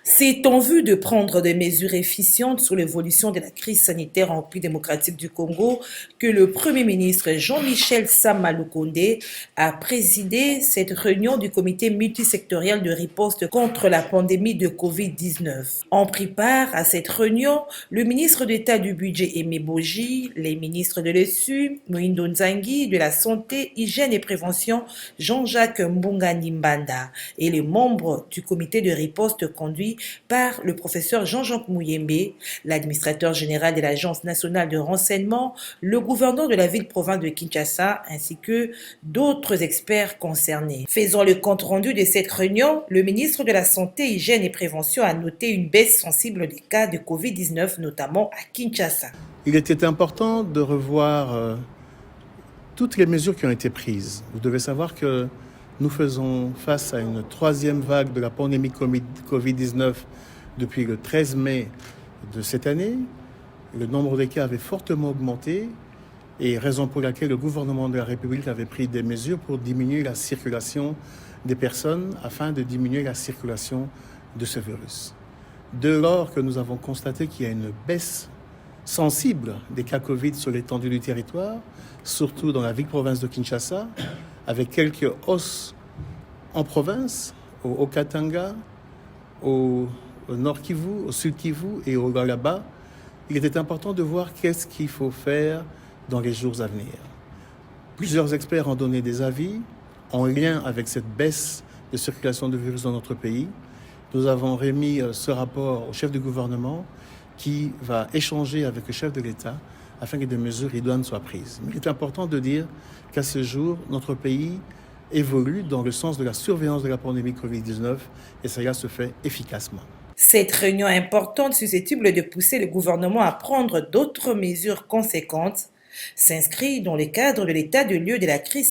C'est en vue de prendre des mesures efficientes sur l'évolution de la crise sanitaire en République démocratique du Congo que le Premier ministre Jean-Michel Sama Lukonde a présidé cette réunion du comité multisectoriel de riposte contre la pandémie de Covid-19. En prit part à cette réunion le ministre d'État du Budget Aimé Boji, les ministres de l'ESU, Moindo Nzangi, de la Santé, Hygiène et Prévention, Jean-Jacques Mbunga Nimbanda, et les membres du comité de riposte conduit par le professeur Jean-Jacques Mouyembe, l'administrateur général de l'Agence nationale de renseignement, le gouverneur de la ville-province de Kinshasa, ainsi que d'autres experts concernés. Faisant le compte-rendu de cette réunion, le ministre de la Santé, Hygiène et Prévention a noté une baisse sensible des cas de Covid-19, notamment à Kinshasa. Il était important de revoir toutes les mesures qui ont été prises. Vous devez savoir que nous faisons face à une troisième vague de la pandémie Covid-19 depuis le 13 mai de cette année. Le nombre des cas avait fortement augmenté et raison pour laquelle le gouvernement de la République avait pris des mesures pour diminuer la circulation des personnes afin de diminuer la circulation de ce virus. Dès lors que nous avons constaté qu'il y a une baisse sensible des cas Covid sur l'étendue du territoire, surtout dans la ville-province de Kinshasa, avec quelques hausses en province, au Katanga, au Nord Kivu, au Sud Kivu et au Galaba, il était important de voir qu'est-ce qu'il faut faire dans les jours à venir. Plusieurs experts ont donné des avis en lien avec cette baisse de circulation de virus dans notre pays. Nous avons remis ce rapport au chef du gouvernement qui va échanger avec le chef de l'État afin que des mesures idoines soient prises. Mais il est important de dire qu'à ce jour, notre pays évolue dans le sens de la surveillance de la pandémie Covid-19 et cela se fait efficacement. Cette réunion importante susceptible de pousser le gouvernement à prendre d'autres mesures conséquentes s'inscrit dans le cadre de l'état de lieu de la crise